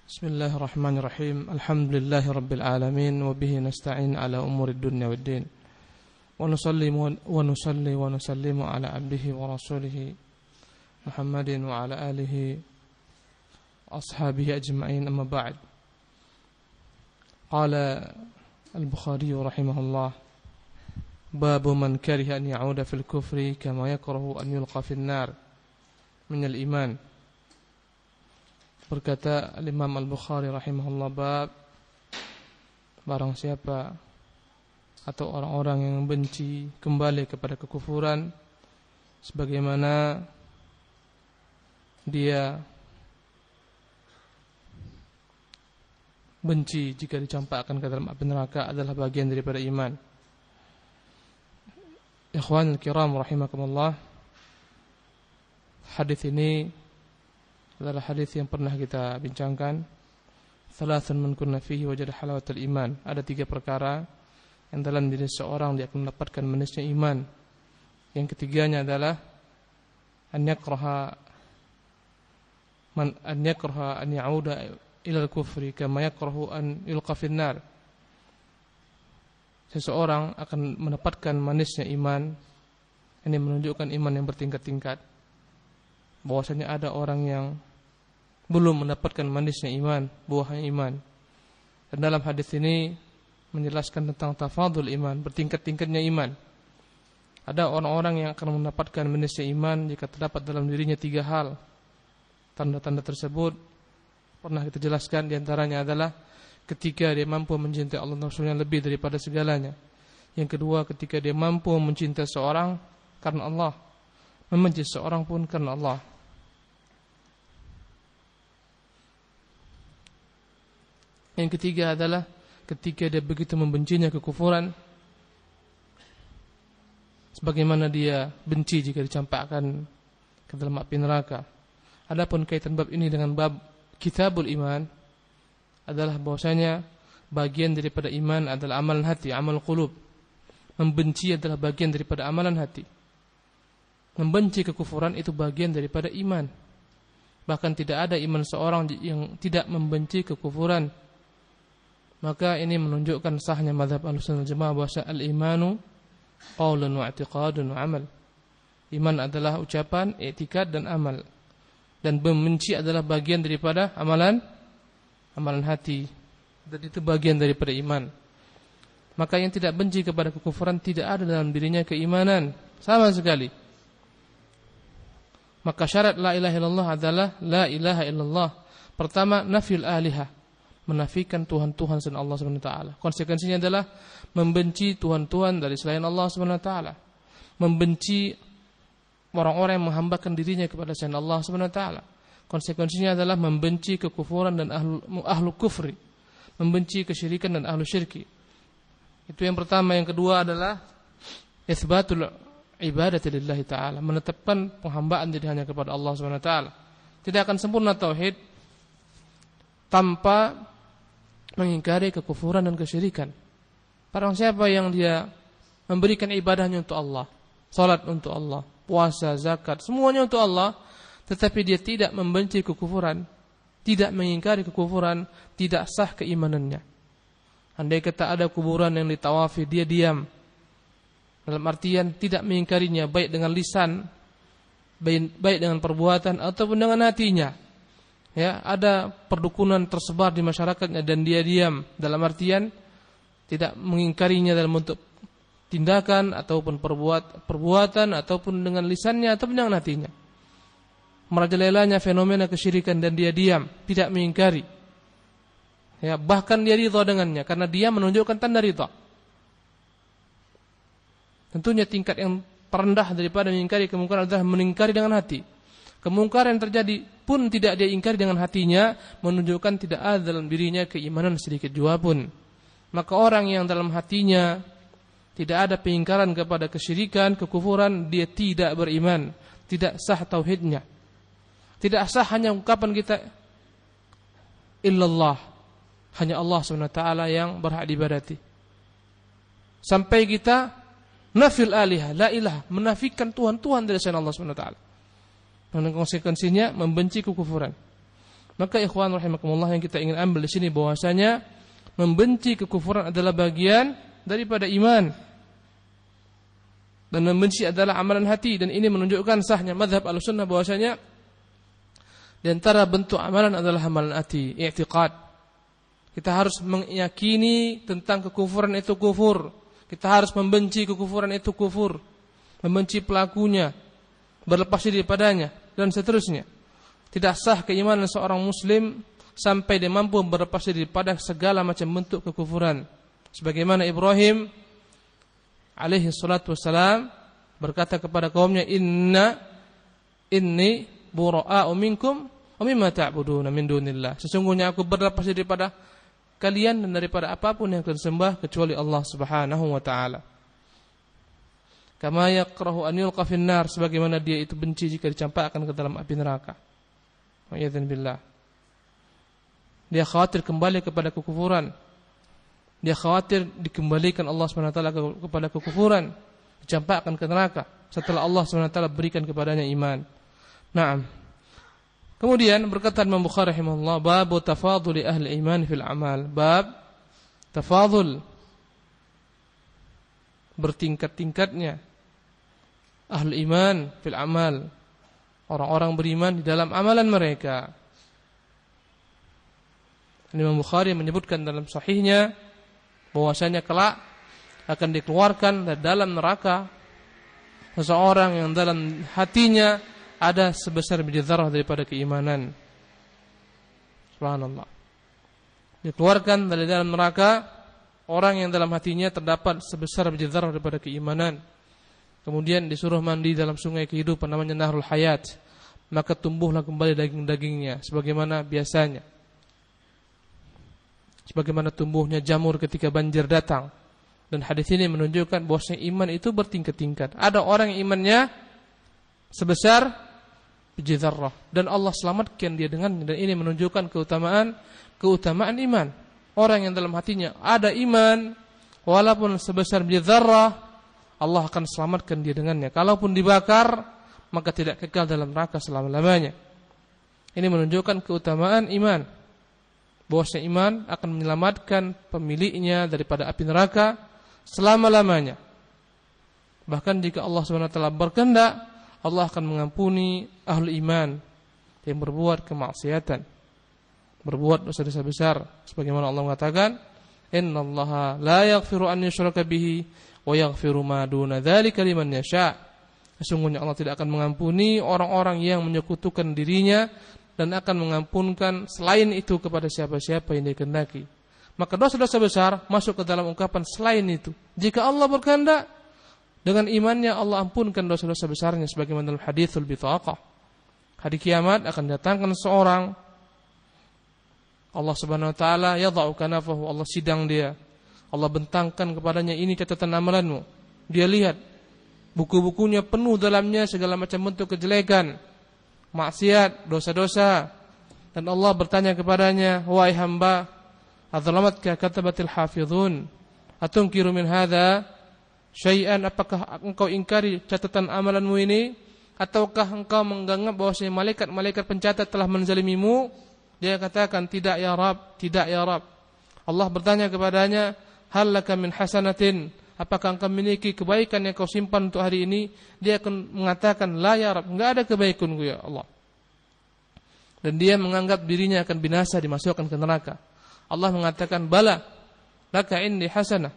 Bismillahirrahmanirrahim. Alhamdulillahirabbil alamin wa bihi nasta'in ala umurid dunya waddin. Wa nusalli wa nusallimu ala abdihi wa rasulih Muhammadin wa ala alihi ashabihi ajma'in, amma ba'd. Qala al-Bukhari rahimahullah, babu man kariha an ya'uda fil kufri kama yakrahu an yulqa fin nar min al-iman. Berkata Imam Al-Bukhari rahimahullah, bab barang siapa atau orang-orang yang benci kembali kepada kekufuran sebagaimana dia benci jika dicampakkan ke dalam api neraka adalah bagian daripada iman. Ikhwanul kiram rahimakumullah, hadis ini adalah hadis yang pernah kita bincangkan. Thalathun man kunna fihi wajada halawatul iman. Ada 3 perkara yang dalam diri seorang dia akan mendapatkan manisnya iman. Yang ketiganya adalah an yakraha an ya'uda ila al-kufri kama yakrahu an yulqa fin nar. Seseorang akan mendapatkan manisnya iman. Ini menunjukkan iman yang bertingkat-tingkat. Bahwasanya ada orang yang belum mendapatkan manisnya iman, buahnya iman. Dan dalam hadis ini menjelaskan tentang tafadul iman, bertingkat-tingkatnya iman. Ada orang-orang yang akan mendapatkan manisnya iman jika terdapat dalam dirinya 3 hal. Tanda-tanda tersebut pernah kita jelaskan, diantaranya adalah ketika dia mampu mencintai Allah dan Rasulnya lebih daripada segalanya. Yang kedua, ketika dia mampu mencintai seorang karena Allah, membenci seorang pun karena Allah. Yang ketiga adalah ketika dia begitu membencinya kekufuran sebagaimana dia benci jika dicampakkan ke dalam api neraka. Adapun kaitan bab ini dengan bab kitabul iman adalah bahwasanya bagian daripada iman adalah amalan hati, amal qulub. Membenci adalah bagian daripada amalan hati. Membenci kekufuran itu bagian daripada iman. Bahkan tidak ada iman seorang yang tidak membenci kekufuran. Maka ini menunjukkan sahnya mazhab Ahlussunnah wal Jamaah bahwa al-imanu qaulun wa i'tiqadun wa amal. Iman adalah ucapan, i'tikad dan amal. Dan membenci adalah bagian daripada amalan hati. Dan itu bagian daripada iman. Maka yang tidak benci kepada kekufuran tidak ada dalam dirinya keimanan sama sekali. Maka syarat la ilaha illallah adalah la ilaha illallah. Pertama, nafyul alihah, menafikan Tuhan-Tuhan selain Allah Subhanahu wa taala. Konsekuensinya adalah membenci Tuhan-Tuhan dari selain Allah Subhanahu wa taala. Membenci orang-orang yang menghambakan dirinya kepada selain Allah Subhanahu wa taala. Konsekuensinya adalah membenci kekufuran dan ahlu kufri. Membenci kesyirikan dan ahlu syirki. Itu yang pertama. Yang kedua adalah itsbatul ibadati lillahi ta'ala, menetapkan penghambaan diri hanya kepada Allah Subhanahu wa taala. Tidak akan sempurna tauhid tanpa mengingkari kekufuran dan kesyirikan. Barang siapa yang dia memberikan ibadahnya untuk Allah, salat untuk Allah, puasa, zakat, semuanya untuk Allah, tetapi dia tidak membenci kekufuran, tidak mengingkari kekufuran, tidak sah keimanannya. Andai kata ada kuburan yang ditawafi, dia diam. Dalam artian tidak mengingkarinya baik dengan lisan, baik dengan perbuatan ataupun dengan hatinya. Ya, ada perdukunan tersebar di masyarakatnya dan dia diam. Dalam artian tidak mengingkarinya dalam bentuk tindakan ataupun perbuatan ataupun dengan lisannya ataupun dengan hatinya. Merajalelanya fenomena kesyirikan dan dia diam, tidak mengingkari. Ya, bahkan dia ridha dengannya karena dia menunjukkan tanda ridha. Tentunya tingkat yang terendah daripada mengingkari kemungkaran adalah mengingkari dengan hati. Kemungkaran yang terjadi pun tidak dia ingkari dengan hatinya, menunjukkan tidak ada dalam dirinya keimanan sedikit jua pun. Maka orang yang dalam hatinya tidak ada pengingkaran kepada kesyirikan, kekufuran, dia tidak beriman, tidak sah tauhidnya. Tidak sah hanya ungkapan kita illallah, hanya Allah SWT yang berhak diibadati. Sampai kita nafil alihah, la ilah, menafikan Tuhan-Tuhan dari selain Allah SWT. Dan konsekuensinya membenci kekufuran. Maka ikhwan rahimakumullah, yang kita ingin ambil di sini bahwasanya membenci kekufuran adalah bagian daripada iman. Dan membenci adalah amalan hati, dan ini menunjukkan sahnya mazhab Ahlussunnah bahwasanya di antara bentuk amalan adalah amalan hati, i'tiqad. Kita harus meyakini tentang kekufuran itu kufur. Kita harus membenci kekufuran itu kufur, membenci pelakunya, berlepas diri padanya, dan seterusnya. Tidak sah keimanan seorang muslim sampai dia mampu berlepas diri pada segala macam bentuk kekufuran. Sebagaimana Ibrahim alaihi salatu wassalam berkata kepada kaumnya, inni bura'a'u minkum wa mimma ta'buduna min dunillah. Sesungguhnya aku berlepas diri pada kalian dan daripada apapun yang kalian sembah kecuali Allah Subhanahu wa taala. Kama yakrahu an yulqa finnar, sebagaimana dia itu benci jika dicampakkan ke dalam api neraka. Wa'iyadzan billah. Dia khawatir kembali kepada kekufuran. Dia khawatir dikembalikan Allah SWT kepada kekufuran, dicampakkan ke neraka setelah Allah SWT berikan kepadanya iman. Naam. Kemudian berkata Imam Bukhari rahimahullah, bab tafadhuli ahli iman fil amal. Bab tafadhul, bertingkat-tingkatnya ahli iman fil amal, orang-orang beriman di dalam amalan mereka. Imam Bukhari menyebutkan dalam sahihnya bahwasanya kelak akan dikeluarkan dari dalam neraka seseorang yang dalam hatinya ada sebesar biji zarah daripada keimanan. Subhanallah. Dikeluarkan dari dalam neraka orang yang dalam hatinya terdapat sebesar biji zarah daripada keimanan. Kemudian disuruh mandi dalam sungai kehidupan namanya Nahrul Hayat. Maka tumbuhlah kembali daging-dagingnya sebagaimana biasanya. Sebagaimana tumbuhnya jamur ketika banjir datang. Dan hadis ini menunjukkan bahwa iman itu bertingkat-tingkat. Ada orang yang imannya sebesar biji zarrah dan Allah selamatkan dia dengannya, dan ini menunjukkan keutamaan iman. Orang yang dalam hatinya ada iman walaupun sebesar biji zarrah, Allah akan selamatkan dia dengannya. Kalaupun dibakar, maka tidak kekal dalam neraka selama-lamanya. Ini menunjukkan keutamaan iman, bahwasanya iman akan menyelamatkan pemiliknya daripada api neraka selama-lamanya. Bahkan jika Allah SWT berkehendak, Allah akan mengampuni ahli iman yang berbuat kemaksiatan, berbuat dosa-dosa besar. Sebagaimana Allah mengatakan, innallaha la yaghfiru an yushraka bihi wa yaghfiru ma duna dzalika liman yasha. Sesungguhnya Allah tidak akan mengampuni orang-orang yang menyekutukan dirinya, dan akan mengampunkan selain itu kepada siapa-siapa yang dia kehendaki. Maka dosa-dosa besar masuk ke dalam ungkapan selain itu. Jika Allah berkehendak, dengan imannya Allah ampunkan dosa-dosa besarnya, sebagaimana dalam haditsul bitaqah. Hari kiamat akan datangkan seorang, Allah Subhanahu wa taala yadha'u kanafahu, Allah sidang dia. Allah bentangkan kepadanya, ini catatan amalanmu. Dia lihat buku-bukunya penuh dalamnya segala macam bentuk kejelekan, maksiat, dosa-dosa. Dan Allah bertanya kepadanya, wahai hamba, adzlamatka katabatil hafizun atunkiru min hadza syai'an, apakah engkau ingkari catatan amalanmu ini, ataukah engkau menganggap bahwasanya malaikat-malaikat pencatat telah menzalimimu? Dia katakan, tidak ya Rabb, tidak ya Rabb. Allah bertanya kepadanya, hal laka min hasanatin, apakah engkau memiliki kebaikan yang kau simpan untuk hari ini? Dia akan mengatakan, la ya Rabb, enggak ada kebaikanku ya Allah. Dan dia menganggap dirinya akan binasa, dimasukkan ke neraka. Allah mengatakan, bala laka indi hasanah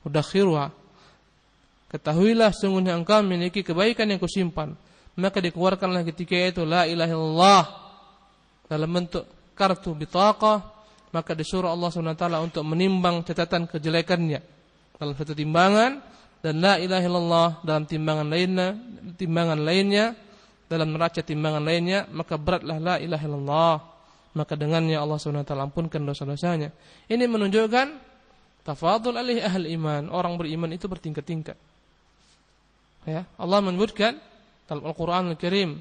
udakhiruha, ketahuilah sungguhnya engkau memiliki kebaikan yang kau simpan. Maka dikeluarkanlah ketika itu la ilaha illallah dalam bentuk kartu bitaqah. Maka disuruh Allah SWT untuk menimbang catatan kejelekannya dalam satu timbangan, dan la ilaha illallah dalam timbangan lainnya, dalam neraca timbangan lainnya. Maka beratlah la ilaha illallah, maka dengannya Allah SWT ampunkan dosa-dosanya. Ini menunjukkan tafadhul alaihi ahli iman. Orang beriman itu bertingkat-tingkat. Ya, Allah menyebutkan dalam Al-Qur'an Al-Karim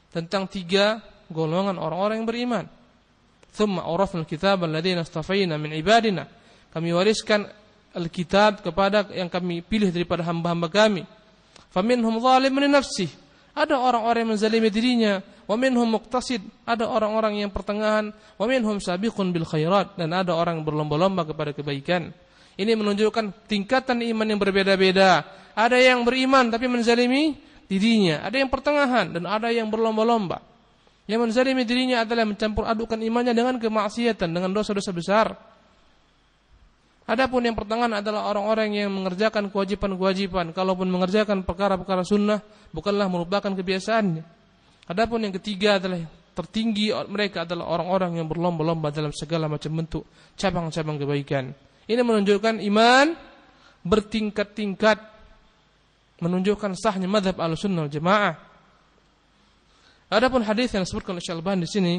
tentang 3 golongan orang-orang yang beriman. Tsumma awrathna al-kitaba alladziina istafaina min ibadina. Kami wariskan Alkitab kepada yang kami pilih daripada hamba-hamba kami. Faminhum zalimun li nafsihi, Ada orang-orang yang menzalimi dirinya, wa minhum muqtasid, ada orang-orang yang pertengahan, wa minhum sabiqun bil khairat, dan ada orang yang berlomba-lomba kepada kebaikan. Ini menunjukkan tingkatan iman yang berbeda-beda. Ada yang beriman tapi menzalimi dirinya, ada yang pertengahan dan ada yang berlomba-lomba. Yang menzalimi dirinya adalah mencampur adukan imannya dengan kemaksiatan, dengan dosa-dosa besar. Adapun yang pertengahan adalah orang-orang yang mengerjakan kewajiban-kewajiban, kalaupun mengerjakan perkara-perkara sunnah bukanlah merupakan kebiasaannya. Adapun yang ketiga adalah tertinggi mereka adalah orang-orang yang berlomba-lomba dalam segala macam bentuk cabang-cabang kebaikan. Ini menunjukkan iman bertingkat-tingkat, menunjukkan sahnya mazhab Ahlussunnah wal Jamaah. Adapun hadis yang disebutkan oleh Syalban di sini,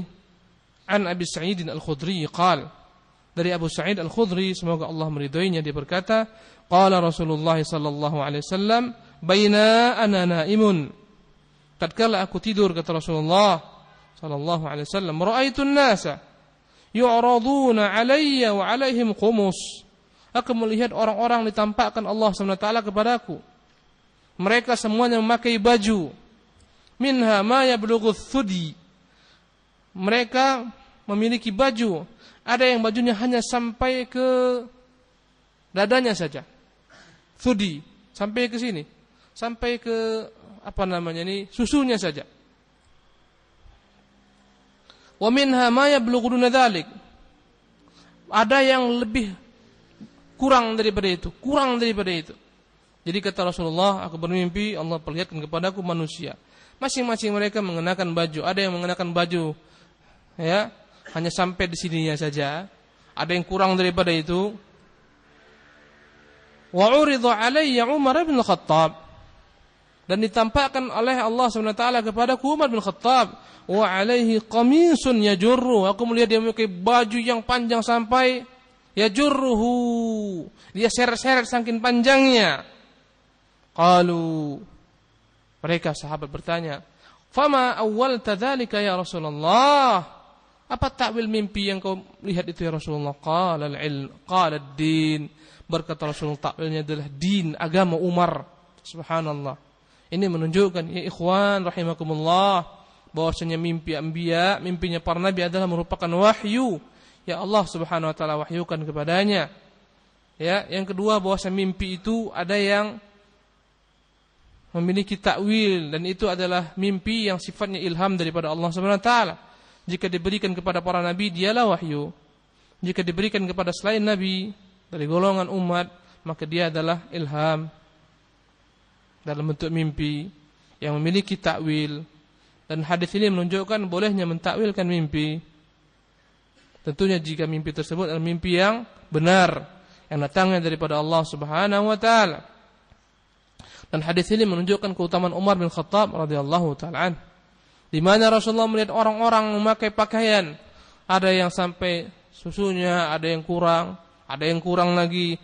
an Abi Sa'id Al-Khudri qala, dari Abu Sa'id Al-Khudri, semoga Allah meridhoinya, dia berkata, qala Rasulullah sallallahu alaihi wasallam, baina ana naimun, tatkala aku tidur, kata Rasulullah sallallahu alaihi wasallam, ra'aitu an-nasa yu'raduna 'alayya wa 'alaihim qumus, aku melihat orang-orang ditampakkan Allah Subhanahu wa taala kepadaku, mereka semuanya memakai baju, minha ma yablughu thudi, mereka memiliki baju, ada yang bajunya hanya sampai ke dadanya saja, thudi, sampai ke sini, sampai ke susunya saja. Wa minha ma yablughu duna dzalik, ada yang lebih kurang daripada itu. Jadi kata Rasulullah, aku bermimpi Allah perlihatkan kepadaku manusia, masing-masing mereka mengenakan baju. Ada yang mengenakan baju ya hanya sampai di sininya saja, ada yang kurang daripada itu. Wa urida alayya Umar bin Khattab, dan ditampakkan oleh Allah SWT kepadaku Umar bin Khattab, wa alaihi qamisun yajurru, aku melihat dia memakai baju yang panjang sampai yajurruhu, dia seret-seret saking panjangnya. Qalu, mereka sahabat bertanya, fama awwalta dzalika ya Rasulullah, apa takwil mimpi yang kau lihat itu ya Rasulullah? Qala al-ilm, qala ad-din, berkata Rasulullah, takwilnya adalah din, agama Umar. Subhanallah. Ini menunjukkan ya ikhwan rahimakumullah, bahwasanya mimpi anbiya, mimpinya para nabi adalah merupakan wahyu ya Allah Subhanahu wa taala wahyukan kepadanya. Ya, yang kedua, bahwasanya mimpi itu ada yang memiliki takwil, dan itu adalah mimpi yang sifatnya ilham daripada Allah Subhanahu wa taala. Jika diberikan kepada para nabi, dialah wahyu. Jika diberikan kepada selain nabi dari golongan umat, maka dia adalah ilham dalam bentuk mimpi yang memiliki takwil. Dan hadis ini menunjukkan bolehnya mentakwilkan mimpi, tentunya jika mimpi tersebut adalah mimpi yang benar, yang datangnya daripada Allah Subhanahu wa taala. Dan hadis ini menunjukkan keutamaan Umar bin Khattab radhiyallahu taala anhu, di mana Rasulullah melihat orang-orang memakai pakaian, ada yang sampai susunya, ada yang kurang lagi.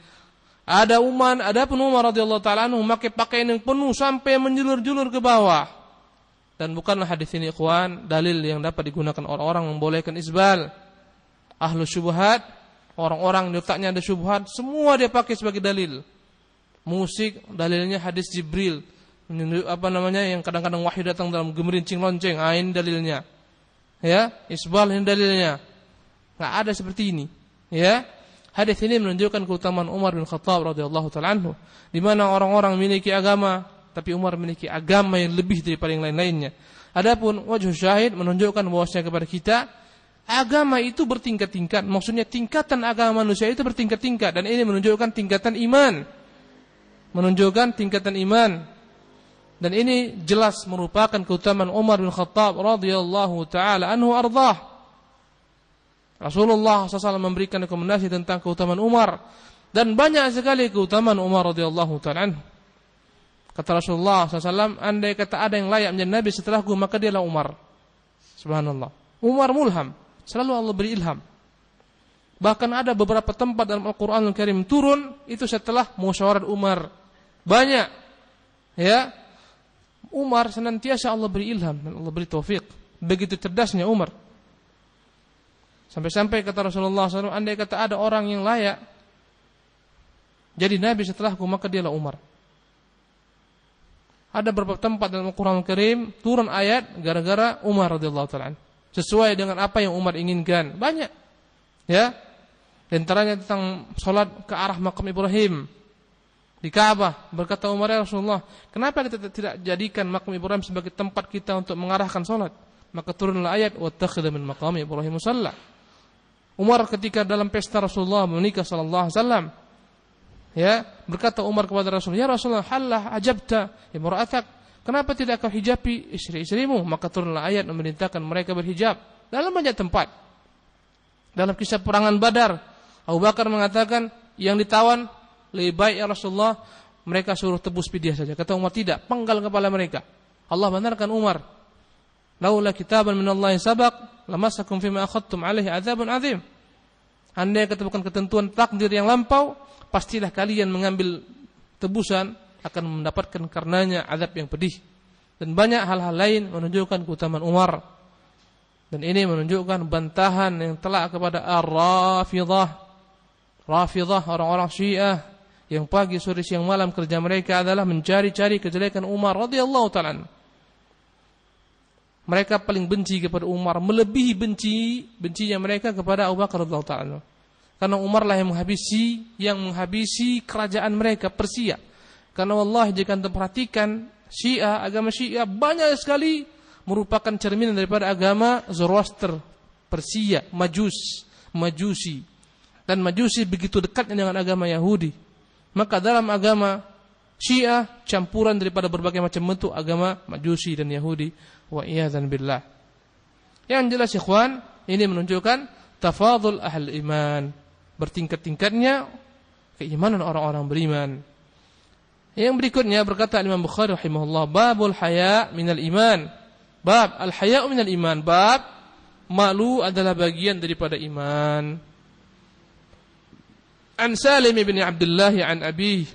Ada pun Umar radhiyallahu taala anhu memakai pakaian yang penuh sampai menjulur-julur ke bawah. Dan bukanlah hadis ini ikhwan dalil yang dapat digunakan orang-orang membolehkan isbal. Ahlu syubhat, orang-orang di otaknya ada syubhat, semua dia pakai sebagai dalil. Musik, dalilnya hadis Jibril, yang kadang-kadang wahyu datang dalam gemerincing lonceng, ini dalilnya. Ya, isbal ini dalilnya. Enggak ada seperti ini. Ya. Hadis ini menunjukkan keutamaan Umar bin Khattab radhiyallahu taala anhu, di mana orang-orang memiliki agama, tapi Umar memiliki agama yang lebih daripada yang lain-lainnya. Adapun wajh syahid menunjukkan bahwasanya kepada kita agama itu bertingkat-tingkat. Maksudnya tingkatan agama manusia itu bertingkat-tingkat, dan ini menunjukkan tingkatan iman. Dan ini jelas merupakan keutamaan Umar bin Khattab radhiyallahu taala anhu ardhah. Rasulullah SAW memberikan rekomendasi tentang keutamaan Umar, dan banyak sekali keutamaan Umar radhiyallahu taala anhu. Kata Rasulullah SAW, andai kata ada yang layak menjadi nabi setelahku, maka dialah Umar. Subhanallah. Umar mulham, selalu Allah beri ilham. Bahkan ada beberapa tempat dalam Al-Quran Al-Karim turun itu setelah musyawarah Umar. Banyak. Ya. Umar senantiasa Allah beri ilham dan Allah beri taufik. Begitu cerdasnya Umar. Sampai-sampai kata Rasulullah SAW, andai kata ada orang yang layak jadi nabi setelahku, maka dialah Umar. Ada beberapa tempat dalam Al-Qur'an Al-Karim turun ayat gara-gara Umar radhiyallahu taala sesuai dengan apa yang Umar inginkan. Banyak. Ya. Di antaranya tentang salat ke arah makam Ibrahim di Ka'bah. Berkata Umar, ya Rasulullah, kenapa kita tidak jadikan makam Ibrahim sebagai tempat kita untuk mengarahkan salat? Maka turunlah ayat wattakhidha min maqami Ibrahim musalla. Umar ketika dalam pesta Rasulullah menikah sallallahu alaihi wasallam, ya, berkata Umar kepada Rasul, ya Rasulullah, halah ajabta imra'atak, kenapa tidak kau hijabi istri-istrimu? Maka turunlah ayat memerintahkan mereka berhijab dalam banyak tempat. Dalam kisah perangan Badar, Abu Bakar mengatakan yang ditawan lebih baik ya Rasulullah mereka suruh tebus fidyah saja. Kata Umar, tidak, penggal kepala mereka. Allah benarkan Umar. Laula kitaban minallahi sabaq lamassakum fima akhadtum alaihi adzabun azim. Andai kata bukan ketentuan takdir yang lampau, pastilah kalian mengambil tebusan akan mendapatkan karenanya azab yang pedih. Dan banyak hal-hal lain menunjukkan keutamaan Umar. Dan ini menunjukkan bantahan yang telak kepada Rafidah, orang-orang Syiah yang pagi, sore, siang, malam kerja mereka adalah mencari-cari kejelekan Umar radhiyallahu ta'ala. Mereka paling benci kepada Umar, melebihi bencinya mereka kepada Abu Bakar radhiyallahu ta'ala. Karena Umar lah yang menghabisi kerajaan mereka Persia. Karena wallahi jika anda perhatikan Syiah, agama Syiah banyak sekali merupakan cerminan daripada agama Zoroaster, Persia, Majusi. Dan Majusi begitu dekatnya dengan agama Yahudi. Maka dalam agama Syiah campuran daripada berbagai macam bentuk agama Majusi dan Yahudi. Wa iyadzan billah. Yang jelas ikhwan, ini menunjukkan tafadhul ahli iman, bertingkat-tingkatnya keimanan orang-orang beriman. Yang berikutnya berkata Imam Bukhari rahimahullah, babul haya minal iman. Bab al-haya'u minal iman. Bab malu adalah bagian daripada iman. An Salim bin Abdullah an Abi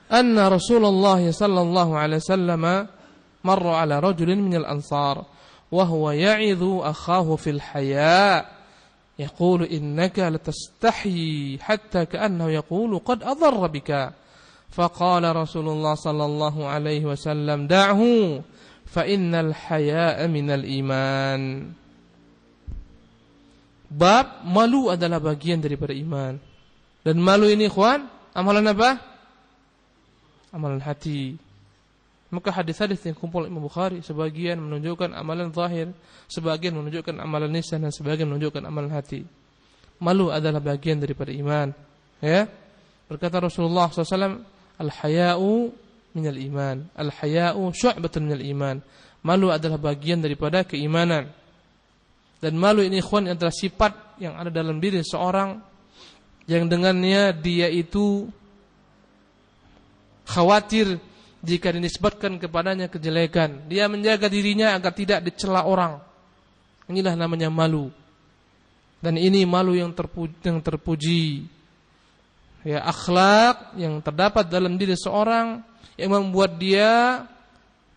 anna Rasulullah sallallahu alaihi wasallam marra ala rajulin min al-ansar wa huwa ya'idhu akhahu fil haya' yaqulu innaka latastahi hatta ka'annahu yaqulu qad adarra bika faqala Rasulullah sallallahu alaihi wasallam da'hu fa innal haya'a minal iman. Bab malu adalah bagian daripada iman. Dan malu ini ikhwan, amalan apa? Amalan hati. Maka hadis-hadis yang kumpul Imam Bukhari sebagian menunjukkan amalan zahir, sebagian menunjukkan amalan lisan dan sebagian menunjukkan amalan hati. Malu adalah bagian daripada iman. Ya. Berkata Rasulullah SAW, al-haya'u minal iman. Al-haya'u syu'batun minal iman. Malu adalah bagian daripada keimanan. Dan malu ini ikhwan adalah sifat yang ada dalam diri seorang yang dengannya dia itu khawatir jika dinisbatkan kepadanya kejelekan. Dia menjaga dirinya agar tidak dicela orang. Inilah namanya malu. Dan ini malu yang terpuji. Ya, akhlak yang terdapat dalam diri seorang yang membuat dia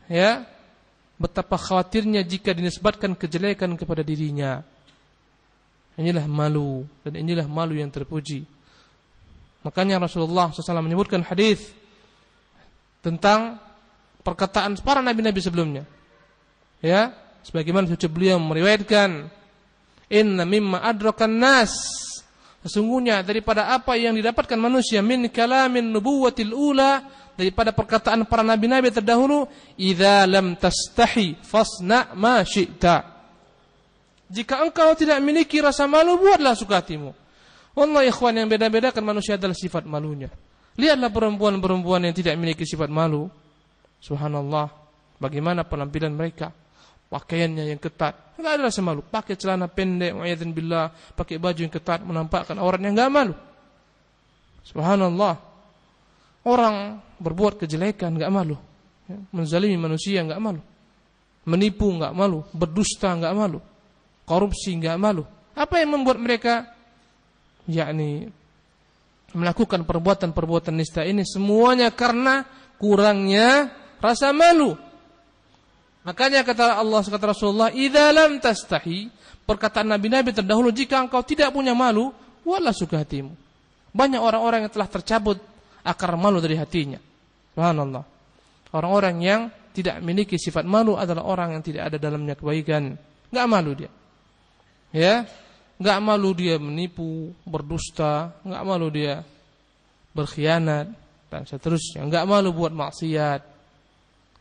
ya betapa khawatirnya jika dinisbatkan kejelekan kepada dirinya. Inilah malu, dan inilah malu yang terpuji. Makanya Rasulullah SAW menyebutkan hadis tentang perkataan para nabi-nabi sebelumnya. Ya, sebagaimana suci beliau meriwayatkan, inna mimma adrakan nas, sesungguhnya daripada apa yang didapatkan manusia min kalamin nubuwatil ula, daripada perkataan para nabi-nabi terdahulu, idza lam tastahi fasna ma syi'ta. Jika engkau tidak memiliki rasa malu, buatlah suka hatimu. Wallahi ikhwan, yang beda-bedakan manusia adalah sifat malunya. Lihatlah perempuan-perempuan yang tidak memiliki sifat malu. Subhanallah, bagaimana penampilan mereka, pakaiannya yang ketat, enggak ada rasa malu. Pakai celana pendek, wa'iyadzan billah, pakai baju yang ketat, menampakkan auratnya, enggak malu. Subhanallah. Orang berbuat kejelekan enggak malu, menzalimi manusia enggak malu, menipu enggak malu, berdusta enggak malu, korupsi enggak malu. Apa yang membuat mereka yakni melakukan perbuatan-perbuatan nista ini? Semuanya karena kurangnya rasa malu. Makanya kata Allah, kata Rasulullah, idza lam tastahi, perkataan nabi-nabi terdahulu, jika engkau tidak punya malu, buatlah suka hatimu. Banyak orang-orang yang telah tercabut akar malu dari hatinya. Subhanallah. Orang-orang yang tidak memiliki sifat malu adalah orang yang tidak ada dalamnya kebaikan. Enggak malu dia. Ya, enggak malu dia menipu, berdusta, enggak malu dia berkhianat dan seterusnya. Enggak malu buat maksiat.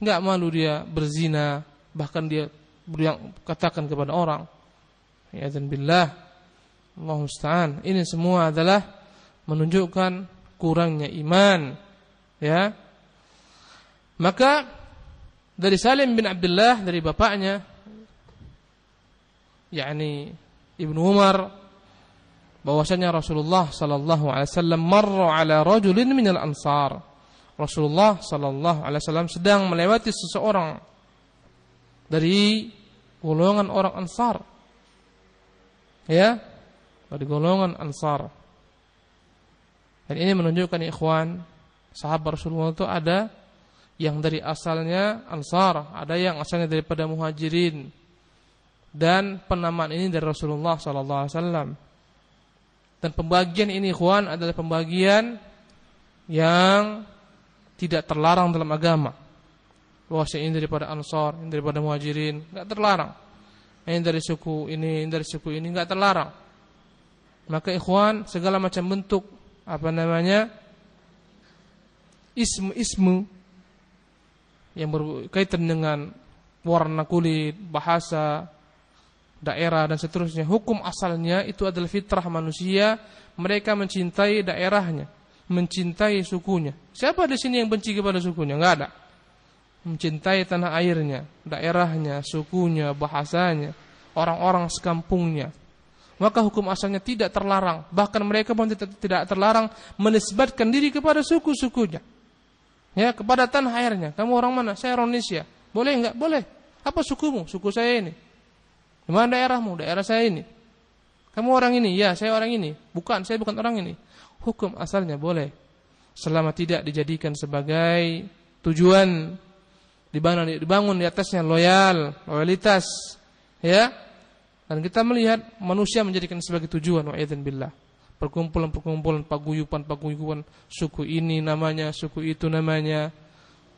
Enggak malu dia berzina, bahkan dia yang katakan kepada orang. Ya dan billah, Allah musta'an. Ini semua adalah menunjukkan kurangnya iman. Ya. Maka dari Salim bin Abdullah, dari bapaknya, yakni Ibnu Umar, bahwasanya Rasulullah sallallahu alaihi wasallam marra ala rajulin minal ansar. Rasulullah sallallahu alaihi wasallam sedang melewati seseorang dari golongan orang Ansar. Ya, dari golongan Ansar. Dan ini menunjukkan ikhwan, sahabat Rasulullah itu ada yang dari asalnya Ansar, ada yang asalnya daripada Muhajirin. Dan penamaan ini dari Rasulullah sallallahu alaihi wasallam. Dan pembagian ini ikhwan adalah pembagian yang tidak terlarang dalam agama. Bahwasanya ini daripada Ansar, ini daripada Muhajirin, enggak terlarang. Ini dari suku ini dari suku ini enggak terlarang. Maka ikhwan, segala macam bentuk ismu yang berkaitan dengan warna kulit, bahasa, daerah dan seterusnya, hukum asalnya itu adalah fitrah manusia. Mereka mencintai daerahnya, mencintai sukunya. Siapa di sini yang benci kepada sukunya? Enggak ada. Mencintai tanah airnya, daerahnya, sukunya, bahasanya, orang-orang sekampungnya. Maka hukum asalnya tidak terlarang. Bahkan mereka pun tidak terlarang menisbatkan diri kepada suku-sukunya. Ya, kepada tanah airnya. Kamu orang mana? Saya orang Indonesia. Boleh enggak? Boleh. Apa sukumu? Suku saya ini. Di mana daerahmu? Daerah saya ini. Kamu orang ini? Ya, saya orang ini. Bukan, saya bukan orang ini. Hukum asalnya boleh. Selama tidak dijadikan sebagai tujuan dibangun di atasnya loyalitas, ya. Dan kita melihat manusia menjadikan sebagai tujuan, wa'idhan billah. Perkumpulan-perkumpulan, paguyuban suku ini namanya, suku itu namanya,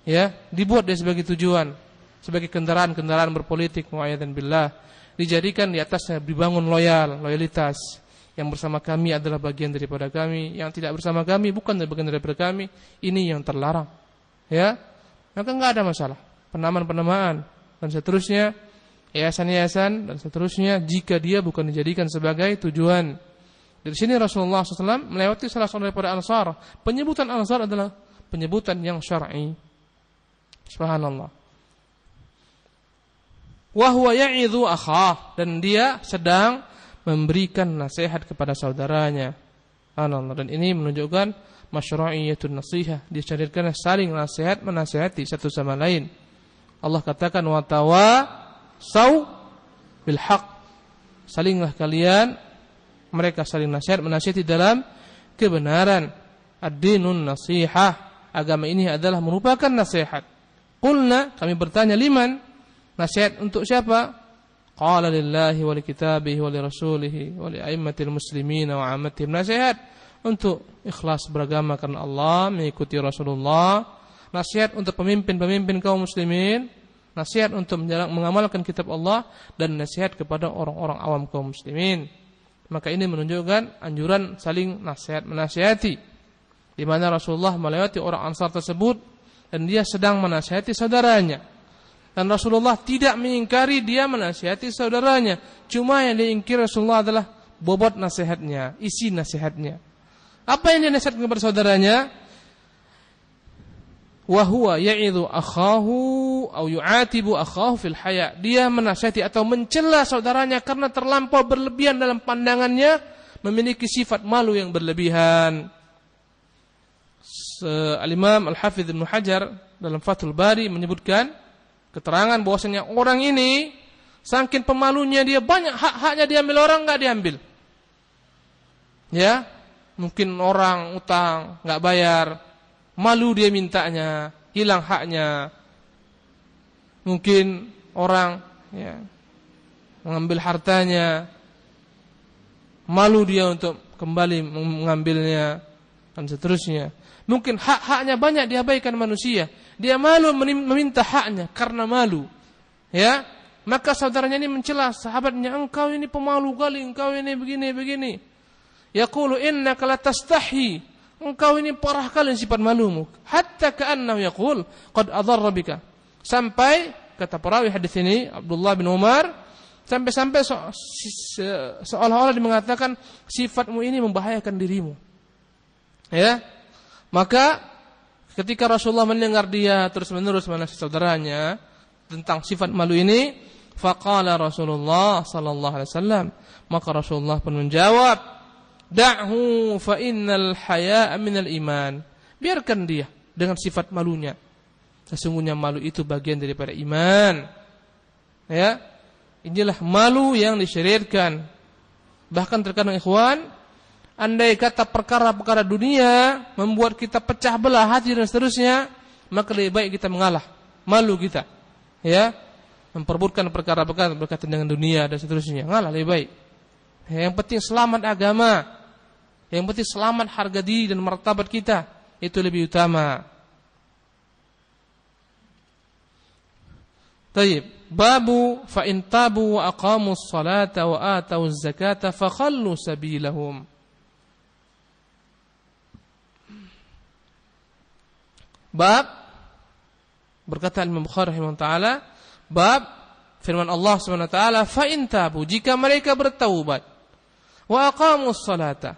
ya, dibuat dia sebagai tujuan, sebagai kendaraan berpolitik, wa'idhan billah. Dijadikan di atasnya dibangun loyalitas. Yang bersama kami adalah bagian daripada kami, yang tidak bersama kami bukan bagian daripada kami. Ini yang terlarang, ya. Maka enggak ada masalah. Penamaan dan seterusnya, yayasan-yayasan dan seterusnya, jika dia bukan dijadikan sebagai tujuan. Dari sini Rasulullah SAW melewati salah seorang daripada Ansar. Penyebutan Ansar adalah penyebutan yang syar'i. Subhanallah. Wa huwa ya'idhu akhah, dan dia sedang memberikan nasihat kepada saudaranya. Subhanallah. Dan ini menunjukkan masyru'iyatun nasihah, disyariatkan saling nasihat, menasihati satu sama lain. Allah katakan wa tawasau bil haq. Salinglah kalian, mereka saling nasihat, menasihati dalam kebenaran. Ad-dinun nasihah, agama ini adalah merupakan nasihat. Qulna, kami bertanya, liman? Nasihat untuk siapa? Qala lillahi wa li kitabihi wa li rasulihi wa li a'immatil muslimina wa 'ammatihim. Nasihat untuk ikhlas beragama karena Allah, mengikuti Rasulullah. Nasihat untuk pemimpin-pemimpin kaum muslimin. Nasihat untuk mengamalkan kitab Allah. Dan nasihat kepada orang-orang awam kaum muslimin. Maka ini menunjukkan anjuran saling nasihat menasihati, di mana Rasulullah melewati orang Ansar tersebut dan dia sedang menasihati saudaranya. Dan Rasulullah tidak mengingkari dia menasihati saudaranya. Cuma yang diingkari Rasulullah adalah bobot nasihatnya, isi nasihatnya. Apa yang dia nasihatkan kepada saudaranya? Wa huwa ya'idhu akhahu aw yu'atibu akhahu fil haya. Dia menasihati atau mencela saudaranya karena terlampau berlebihan dalam pandangannya, memiliki sifat malu yang berlebihan. Al-Imam Al-Hafidz Ibnu Hajar dalam Fathul Bari menyebutkan keterangan bahwasanya orang ini saking pemalunya dia, banyak hak-haknya diambil orang, enggak diambil. Ya, mungkin orang utang enggak bayar, malu dia mintanya, hilang haknya. Mungkin orang mengambil hartanya, malu dia untuk kembali mengambilnya dan seterusnya. Mungkin hak-haknya banyak diabaikan manusia. dia malu meminta haknya karena malu. Ya, maka saudaranya ini mencela sahabatnya, engkau ini pemalu kali, engkau ini begini. Yaqulu innaka latastahi, engkau ini parah kali sifat malumu. Hatta ka'annahu yaqul qad adarra bika. Sampai kata perawi hadis ini Abdullah bin Umar, sampai seolah-olah dia mengatakan sifatmu ini membahayakan dirimu. Ya, maka ketika Rasulullah mendengar dia terus-menerus menasihati saudaranya tentang sifat malu ini, faqala Rasulullah sallallahu alaihi wasallam, maka Rasulullah pun menjawab, da'hu fa innal haya'a minal iman. Biarkan dia dengan sifat malunya. Sesungguhnya malu itu bagian daripada iman. Ya, inilah malu yang disyariatkan. Bahkan terkadang ikhwan, andai kata perkara-perkara dunia membuat kita pecah belah hati dan seterusnya, maka lebih baik kita mengalah malu kita. Ya, memperebutkan perkara-perkara berkaitan dengan dunia dan seterusnya, ngalah lebih baik. Yang penting selamat agama, yang penting selamat harga diri dan martabat kita, itu lebih utama. Taib, babu fa in tabu wa aqamus salata wa atawuz zakata fa khallu sabilahum. Bab, berkata Imam Bukhari rahimahullah ta'ala, bab firman Allah subhanahu wa ta'ala, fa in tabu, jika mereka bertaubat, wa aqamus salata,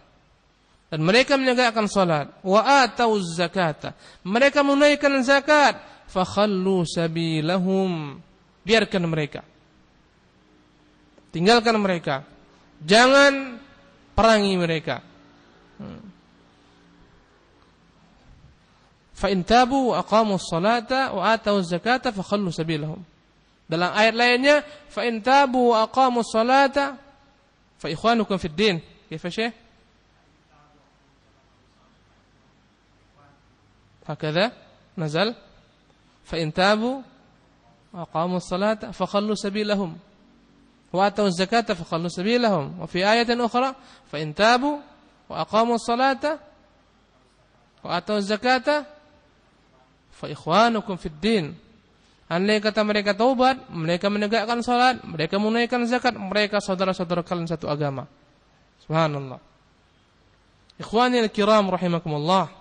dan mereka menegakkan salat, wa atawuz zakata, mereka menunaikan zakat, fa khallu sabilahum, biarkan mereka, tinggalkan mereka, jangan perangi mereka. Fa in tabu wa aqamus salata wa atawuz zakata fa khallu sabilahum. Dalam ayat lainnya, fa in tabu wa aqamus salata fa ikhwanukum fid din. Kaifa syekh? Hakadha nazal. Fa in tabu wa aqamus salata fa khallu sabilahum wa atawuz zakata fa khallu sabilahum. Wa fi ayatin ukhra, fa in tabu wa aqamus salata wa atawuz zakata fa ikhwanukum fid din. Andai kata mereka taubat, mereka menegakkan salat, mereka menunaikan zakat, mereka saudara-saudara kalian satu agama. Subhanallah. Ikhwani al-kiram rahimakumullah.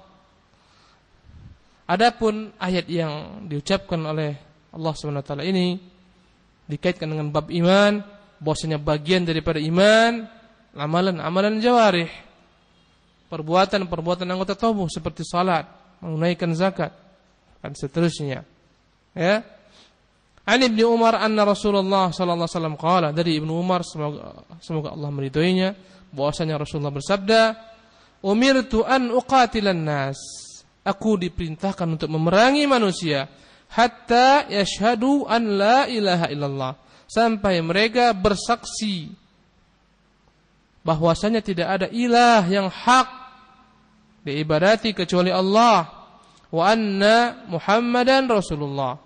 Adapun ayat yang diucapkan oleh Allah Subhanahu wa taala ini dikaitkan dengan bab iman, bahwasanya bagian daripada iman amalan-amalan jawarih, perbuatan-perbuatan anggota tubuh seperti salat, menunaikan zakat dan seterusnya. Ya. An Ibnu Umar anna Rasulullah sallallahu alaihi wasallam qala, dari Ibnu Umar, semoga Allah meridhoinya, bahwasanya Rasulullah bersabda, umirtu an uqatilan nas, aku diperintahkan untuk memerangi manusia hatta yashhadu an la ilaha illallah, sampai mereka bersaksi bahwasanya tidak ada ilah yang hak diibadati kecuali Allah, wa anna Muhammadan Rasulullah,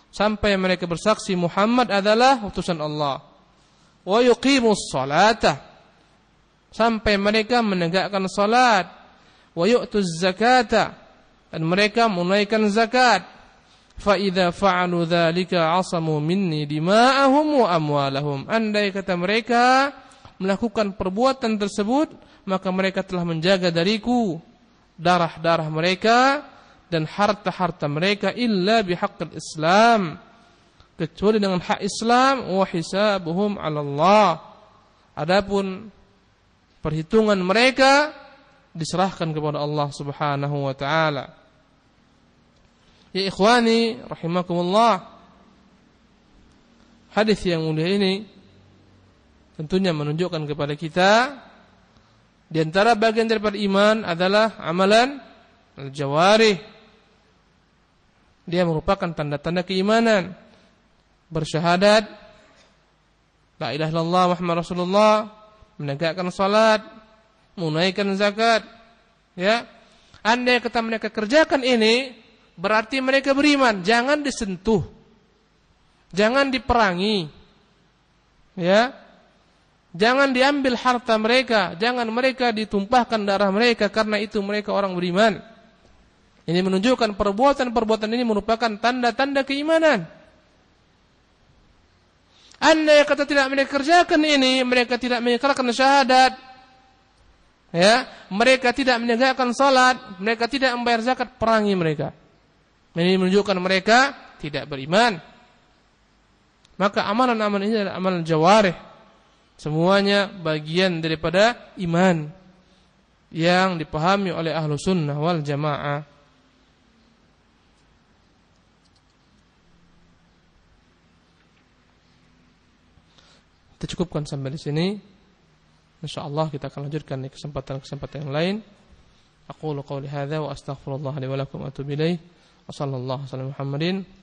sampai mereka bersaksi Muhammad adalah utusan Allah, wa yuqimus salata, sampai mereka menegakkan salat, wa yu'tuz zakata, dan mereka menunaikan zakat. Fa idza fa'alu dzalika 'asamu minni dima'ahum wa amwalahum. Andai kata mereka melakukan perbuatan tersebut, maka mereka telah menjaga dariku darah-darah mereka dan harta-harta mereka, illa bihaqqil Islam, kecuali dengan hak Islam, wa hisabuhum 'ala Allah. Adapun perhitungan mereka diserahkan kepada Allah Subhanahu wa taala. Ya ikhwani rahimakumullah, hadis yang mulia ini tentunya menunjukkan kepada kita di antara bagian daripada iman adalah amalan al-jawarih. Dia merupakan tanda-tanda keimanan. Bersyahadat la ilaha illallah Muhammad Rasulullah, menegakkan salat, menunaikan zakat. Ya, andai kata mereka kerjakan ini, berarti mereka beriman. Jangan disentuh, jangan diperangi, ya, jangan diambil harta mereka, jangan mereka ditumpahkan darah mereka, karena itu mereka orang beriman. Ini menunjukkan perbuatan-perbuatan ini merupakan tanda-tanda keimanan. Andai kata tidak mereka kerjakan ini, mereka tidak mengikrarkan syahadat, ya, mereka tidak menegakkan salat, mereka tidak membayar zakat, perangi mereka. Ini menunjukkan mereka tidak beriman. Maka amalan-amalan ini adalah amalan jawarih. Semuanya bagian daripada iman yang dipahami oleh ahlu sunnah wal jamaah. Kita cukupkan sampai di sini. Insyaallah kita akan lanjutkan di kesempatan-kesempatan yang lain. Aqulu qouli hadza wa astaghfirullah li wa lakum wa atubu ilaih. Wa sallallahu alaihi wa sallam Muhammadin